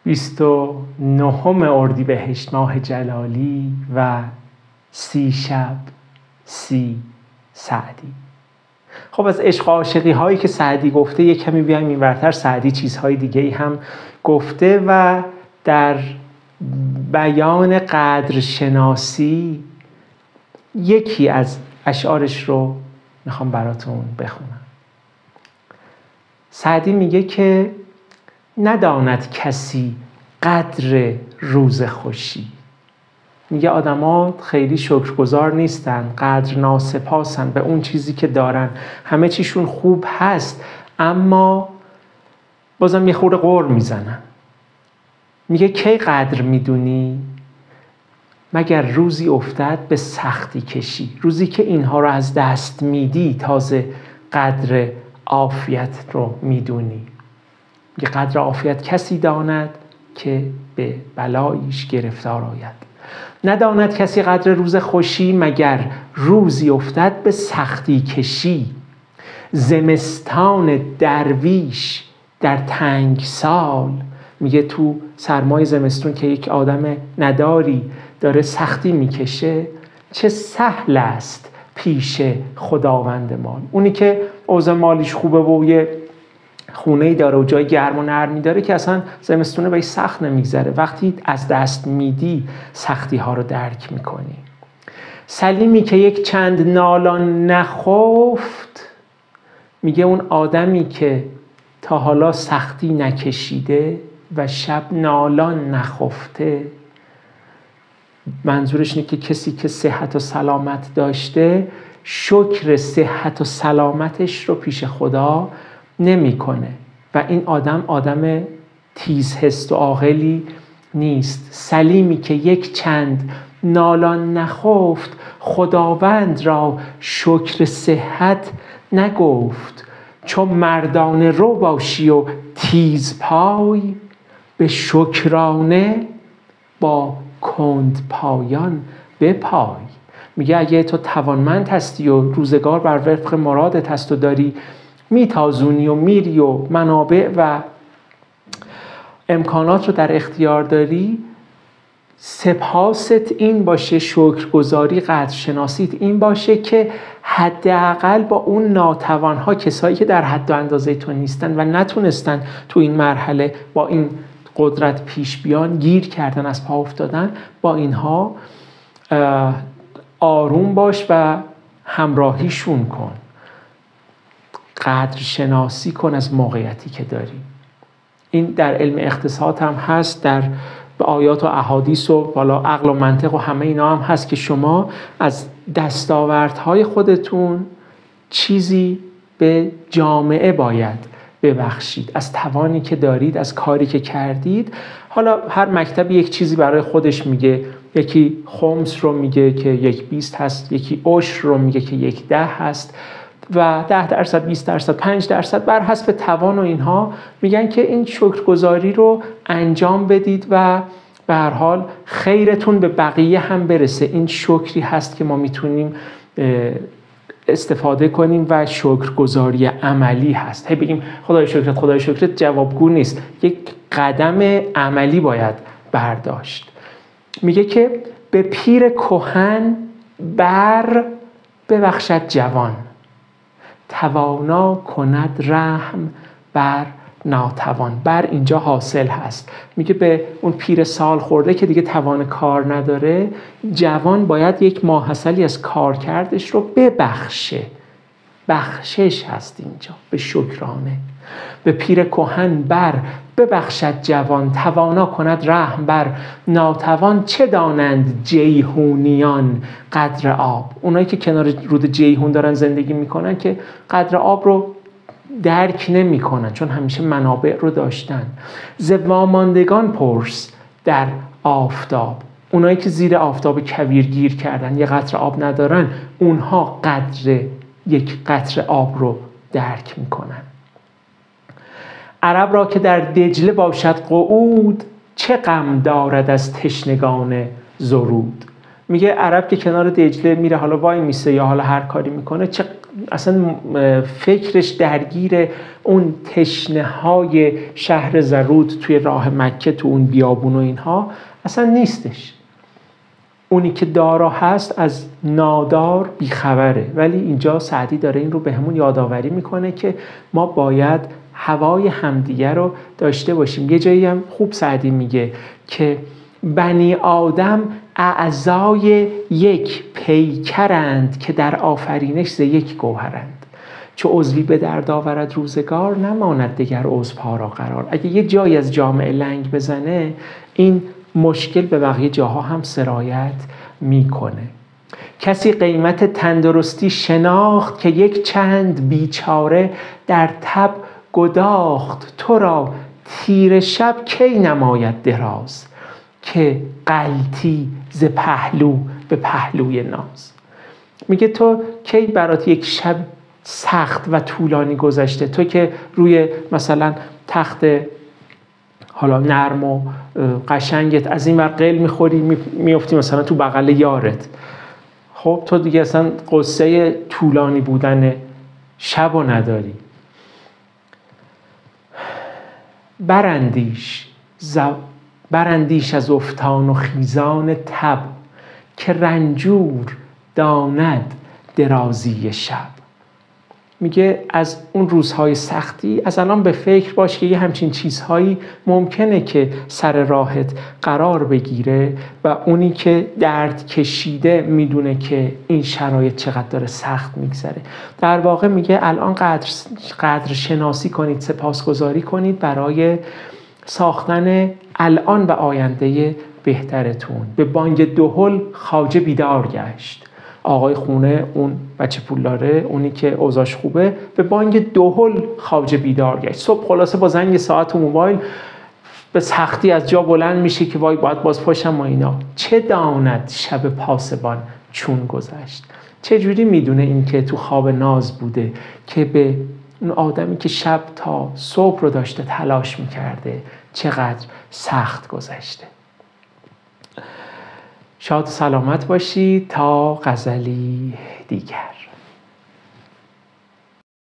29 اردیبهشت ماه جلالی و 30 شب 30 سعدی. خب از عشق و عاشقی هایی که سعدی گفته یک کمی بیایم این ورتر. سعدی چیزهای دیگه هم گفته و در بیان قدرشناسی یکی از اشعارش رو میخوام براتون بخونم. سعدی میگه که نداند کسی قدر روز خوشی. میگه آدما خیلی شکرگزار نیستن، قدر ناسپاسن به اون چیزی که دارن، همه چیشون خوب هست اما بازم یه خورده غر میزنن. میگه کی قدر میدونی؟ مگر روزی افتد به سختی کشی. روزی که اینها رو از دست میدی تازه قدر عافیت رو میدونی. میگه قدر عافیت کسی داند که به بلایش گرفتار آید. نداند کسی قدر روز خوشی مگر روزی افتد به سختی کشی. زمستان درویش در تنگ سال. میگه تو سرمای زمستون که یک آدم نداری داره سختی میکشه، چه سهل است پیش خداوند مال. اونی که اوضاع مالیش خوبه و یه خونه‌ای داره و جای گرم و نرمی داره که اصلا زمستونه بهش سخت نمیگذره. وقتی از دست میدی سختی ها رو درک میکنی. سلیمی که یک چند نالان نخفت. میگه اون آدمی که تا حالا سختی نکشیده و شب نالان نخفته، منظورش اینه که کسی که صحت و سلامت داشته شکر صحت و سلامتش رو پیش خدا نمیکنه و این آدم تیزهست و عاقلی نیست. سلیمی که یک چند نالان نخفت، خداوند را شکر صحت نگفت. چون مردانه رو باشی و تیز پای، به شکرانه با کند پایان بپای. میگه اگه تو توانمند هستی و روزگار بر وفق مرادت هست و داری میتازونی و میری و منابع و امکانات رو در اختیار داری، سپاست این باشه، شکرگزاری قدرشناسیت این باشه که حداقل با اون ناتوانها، کسایی که در حد و اندازه تو نیستن و نتونستن تو این مرحله با این قدرت پیش بیان، گیر کردن، از پا افتادن، با اینها آروم باش و همراهیشون کن. قدرشناسی کن از موقعیتی که داری. این در علم اقتصاد هم هست، در آیات و احادیث و بالا عقل و منطق و همه اینا هم هست که شما از دستاوردهای خودتون چیزی به جامعه باید ببخشید، از توانی که دارید، از کاری که کردید. حالا هر مکتب یک چیزی برای خودش میگه. یکی خمس رو میگه که 1/20 هست، یکی عشر رو میگه که 1/10 هست و 10%، 20%، 5% بر حسب توان و اینها میگن که این شکرگزاری رو انجام بدید و به هر حال خیرتون به بقیه هم برسه. این شکری هست که ما میتونیم استفاده کنیم و شکرگزاری عملی هست. هی بگیم خدای شکرت خدای شکرت جوابگو نیست، یک قدم عملی باید برداشت. میگه که به پیر کهن بر ببخشد جوان، توانا کند رحم بر ناتوان. بر اینجا حاصل هست. میگه به اون پیر سال خورده که دیگه توان کار نداره، جوان باید یک ماحصلی از کار کردش رو ببخشه. بخشش هست اینجا، به شکرانه. به پیر کهن بر ببخشد جوان، توانا کند رحم بر ناتوان. چه دانند جیهونیان قدر آب. اونایی که کنار رود جیهون دارن زندگی میکنن که قدر آب رو درک نمی کنن، چون همیشه منابع رو داشتن. ز واماندگان پرس در آفتاب. اونایی که زیر آفتاب کویر گیر کردن، یه قطره آب ندارن، اونها یک قطره آب رو درک میکنن. عرب را که در دجله باشد قعود، چه غم دارد از تشنگان زرود. میگه عرب که کنار دجله میره، حالا وای میسه یا حالا هر کاری میکنه، چه اصلا فکرش درگیر اون تشنه های شهر زرود توی راه مکه، تو اون بیابون و اینها اصلا نیستش. اونی که دارا هست از نادار بیخبره. ولی اینجا سعدی داره این رو به همون یادآوری میکنه که ما باید هوای همدیگه رو داشته باشیم. یه جایی هم خوب سعدی میگه که بنی آدم اعضای یک پیکرند که در آفرینش ز یک گوهرند. چو عضوی به درد آورد روزگار نماند دگر عضو پا را قرار. اگه یه جایی از جامعه لنگ بزنه این مشکل به بقیه جاها هم سرایت میکنه. کسی قیمت تندرستی شناخت که یک چند بیچاره در تب گداخت. تو را تیر شب کی نماید دراز که غلطی ز پهلو به پهلوی ناز. میگه تو کی برات یک شب سخت و طولانی گذشته؟ تو که روی مثلا تخت حالا نرم و قشنگت از این ور قل میخوری میفتی مثلا تو بغل یارت، خب تو دیگه اصلا قصه طولانی بودن شب رو نداری. برندیش از افتان و خیزان تب که رنجور داند درازی شب. میگه از اون روزهای سختی از الان به فکر باش که یه همچین چیزهایی ممکنه که سر راهت قرار بگیره و اونی که درد کشیده میدونه که این شرایط چقدر داره سخت میگذره. در واقع میگه الان قدر شناسی کنید، سپاسگزاری کنید برای ساختن الان و آینده بهترتون. به بانگ دهل خواجه بیدار گشت. آقای خونه، اون بچه پولداره، اونی که اوضاعش خوبه، به بانگ دهل خواجه بیدار گشت. صبح خلاصه با زنگ ساعت و موبایل به سختی از جا بلند میشه که وای باید باز پاشم و اینا. چه داند شب پاسبان چون گذشت. چه جوری میدونه این که تو خواب ناز بوده که به اون آدمی که شب تا صبح رو داشته تلاش میکرده چقدر سخت گذشته. شاد و سلامت باشید تا غزلی دیگر.